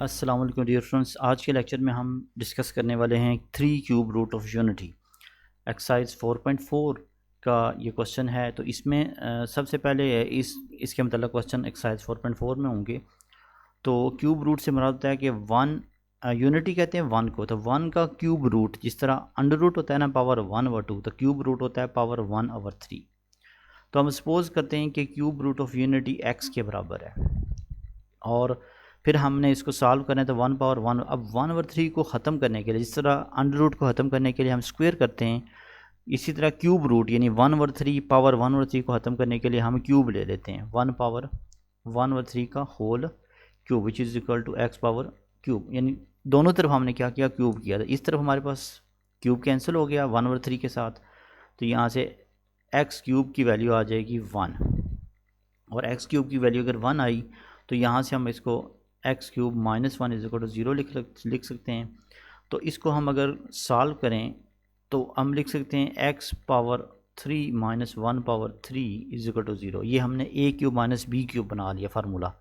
अस्सलाम वालेकुम dear friends. आज के लेक्चर में हम डिस्कस करने वाले हैं 3 cube root of unity. Exercise 4.4 का ये क्वेश्चन है। तो इसमें सबसे पहले इसके मतलब क्वेश्चन एक्सरसाइज 4.4 में होंगे। तो क्यूब रूट से मुराद होता है कि वन यूनिटी कहते हैं वन को। तो वन का क्यूब रूट, जिस तरह अंडर रूट होता है ना पावर 1/2, तो क्यूब रूट होता है पावर 1/3। तो हम सपोज करते हैं कि cube root of unity X के बराबर है और फिर हमने इसको सॉल्व करना है। तो 1/1, अब 1/3 को ख़त्म करने के लिए, जिस तरह अंडर रूट को ख़त्म करने के लिए हम स्क्वायर करते हैं, इसी तरह क्यूब रूट यानी 1/3 पावर 1/3 को ख़त्म करने के लिए हम क्यूब ले लेते हैं 1/1/3 का whole cube, which is equal to X power cube. यानी दोनों तरफ हमने क्या किया, क्यूब किया। तो इस तरफ हमारे पास क्यूब कैंसिल हो गया 1/3 के साथ। तो यहाँ से एक्स क्यूब की वैल्यू आ जाएगी 1, और एक्स क्यूब की वैल्यू अगर 1 आई तो यहाँ से हम इसको X cube -1 is equal to 0 लिख सकते हैं। तो इसको हम अगर सॉल्व करें तो हम लिख सकते हैं x power 3 - 1/3 is equal to 0। ये हमने a cube minus b cube बना लिया फार्मूला।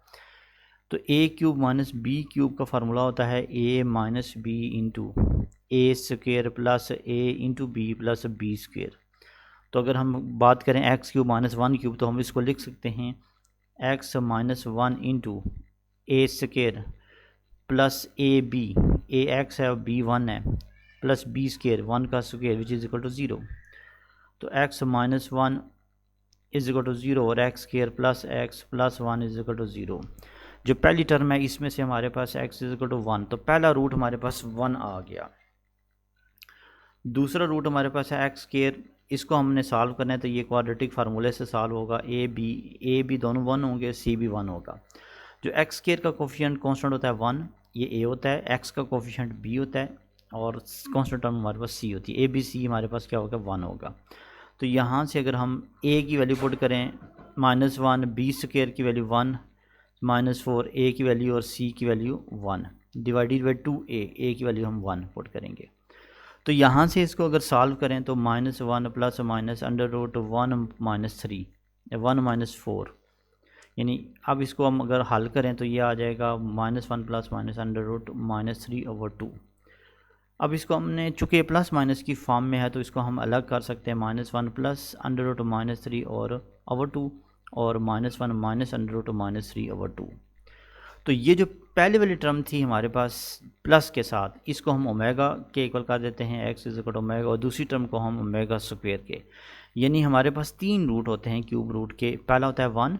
तो a cube minus b cube का फार्मूला होता है a minus b into A square plus a into b plus b square. तो अगर हम बात करें एक्स क्यूब -1 क्यूब, तो हम इसको लिख सकते हैं X -1 into A square plus A B, A X है और बी 1 है, प्लस बी स्क्वेयर 1 का square which is equal to 0। तो एक्स -1 इज इक्वल टू 0 और X square plus X plus 1 is equal to 0। जो पहली टर्म है इसमें से हमारे पास एक्स इज इक्वल टू 1, तो पहला रूट हमारे पास 1 आ गया। दूसरा रूट हमारे पास है एक्स स्क्वेयर। इसको हमने सॉल्व करना है तो ये क्वाड्रेटिक फार्मूले से सॉल्व होगा। ए बी दोनों 1 होंगे, सी भी 1 होगा। जो एक्स स्क्वेयर का कोफिशिएंट कांस्टेंट होता है 1, ये ए होता है। एक्स का कोफिशिएंट बी होता है और कांस्टेंट टर्म हमारे पास सी होती है। ए बी सी हमारे पास क्या होगा, 1 होगा। तो यहाँ से अगर हम ए की वैल्यू पुट करें -1, बी स्क्वेयर की वैल्यू 1, -4 ए की वैल्यू और सी की वैल्यू 1 डिवाइडेड बाई 2 ए की वैल्यू हम 1 पुट करेंगे। तो यहाँ से इसको अगर सॉल्व करें तो -1 प्लस माइनस अंडर रूट 1 - 3 1 - 4, यानी अब इसको हम अगर हल करें तो ये आ जाएगा -1 प्लस माइनस अंडर रूट -3/2। अब इसको हमने चूँकि प्लस माइनस की फॉर्म में है तो इसको हम अलग कर सकते हैं, -1 प्लस अंडर रूट -3 और /2 और -1 माइनस अंडर रूट -3/2। तो ये जो पहले वाली टर्म थी हमारे पास प्लस के साथ, इसको हम ओमेगा के इक्वल कर देते हैं, X is equal to omega, और दूसरी टर्म को हम ओमेगा स्क्वायर के। यानी हमारे पास 3 रूट होते हैं क्यूब रूट के। पहला होता है 1,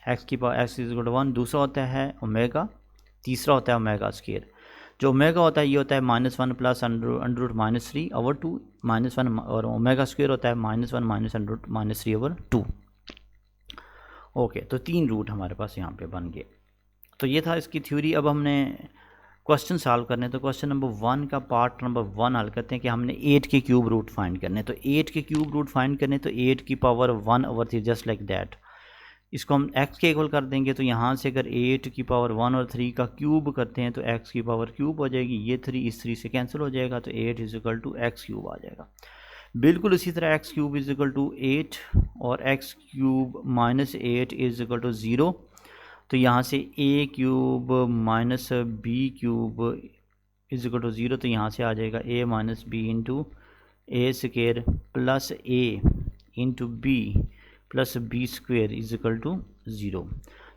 एक्स की power X is equal to 1, दूसरा होता है ओमेगा, तीसरा होता है ओमेगा स्क्वायर। जो ओमेगा होता है ये होता है -1 प्लस अंडर रूट -3/2 -1, और ओमेगा स्क्वायर होता है -1 माइनस अंडर रूट -3/2। ओके, तो 3 रूट हमारे पास यहाँ पे बन गए। तो ये था इसकी थ्योरी। अब हमने क्वेश्चन सॉल्व करने, तो क्वेश्चन नंबर 1 का पार्ट नंबर 1 हल करते हैं कि हमने 8 के क्यूब रूट फाइंड करने। तो 8 के क्यूब रूट फाइंड करने तो 8 की पावर 1/3 जस्ट लाइक दैट। इसको हम x के इक्वल कर देंगे। तो यहाँ से अगर 8 की पावर 1 और 3 का क्यूब करते हैं तो x की पावर क्यूब हो जाएगी। ये 3 इस 3 से कैंसिल हो जाएगा, तो 8 is equal to x cube आ जाएगा। बिल्कुल इसी तरह x cube is equal to 8 और x cube -8 is equal to 0। तो यहाँ से a cube minus b cube is equal to 0। तो यहाँ से आ जाएगा a minus b into A square plus a into b plus b square is equal to 0।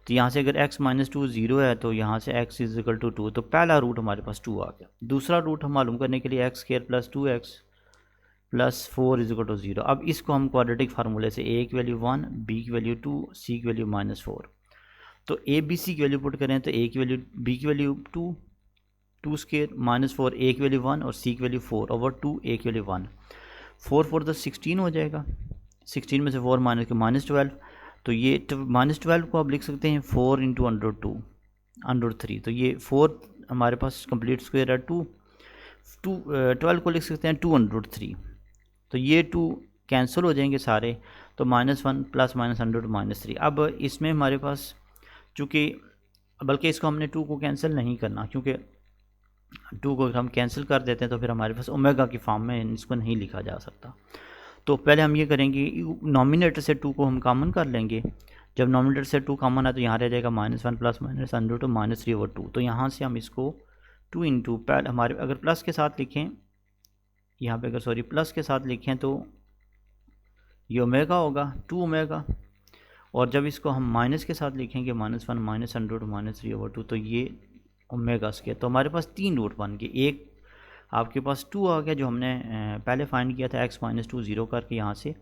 तो यहाँ से अगर x -2 0 है तो यहाँ से x इज इक्वल टू 2। तो पहला रूट हमारे पास 2 आ गया। दूसरा रूट हम मालूम करने के लिए x square plus 2x plus 4 is equal to 0। अब इसको हम क्वाड्रेटिक फार्मूले से a की वैल्यू 1, b की वैल्यू 2, c की वैल्यू -4। तो ए बी सी की वैल्यू पुट करें तो a की वैल्यू b की वैल्यू 2 स्क्वायर -4 a की वैल्यू 1 और c की वैल्यू 4/2 a की वैल्यू 1। 4 4 तो 16 हो जाएगा। 16 में से 4 माइनस के -12। तो ये -12 को आप लिख सकते हैं 4 इंटू √3। तो ये 4 हमारे पास कंप्लीट स्क्वायर है। 12 को लिख सकते हैं 2√3। तो ये 2 कैंसिल हो जाएंगे सारे। तो -1 प्लस माइनस अंडर -3। अब इसमें हमारे पास चूँकि, बल्कि इसको हमने 2 को कैंसिल नहीं करना, क्योंकि 2 को हम कैंसिल कर देते हैं तो फिर हमारे पास ओमेगा की फॉर्म में इसको नहीं लिखा जा सकता। तो पहले हम ये करेंगे, नॉमिनेटर से 2 को हम कॉमन कर लेंगे। जब नॉमिनेटर से 2 कॉमन है तो यहाँ रह जाएगा -1 प्लस माइनस अंडर टू -3/2। तो यहाँ से हम इसको 2 इंटू पहले हमारे अगर प्लस के साथ लिखें, यहाँ पे अगर सॉरी प्लस के साथ लिखें तो ये ओमेगा होगा 2 ओमेगा, और जब इसको हम माइनस के साथ लिखेंगे -1 माइनस अंडर टू -3/2 तो ये ओमेगा स्क्वायर। तो हमारे पास 3 रूट बन गए। एक आपके पास 2 आ गया जो हमने पहले फाइंड किया था x-2 0 करके, यहाँ से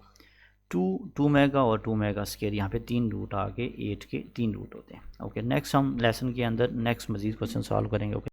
2 मेगा और 2 मेगा स्क्वायर, यहाँ पे 3 रूट आ गए, 8 के 3 रूट होते हैं। ओके, नेक्स्ट हम लेसन के अंदर नेक्स्ट मज़ीद क्वेश्चन सॉल्व करेंगे। ओके।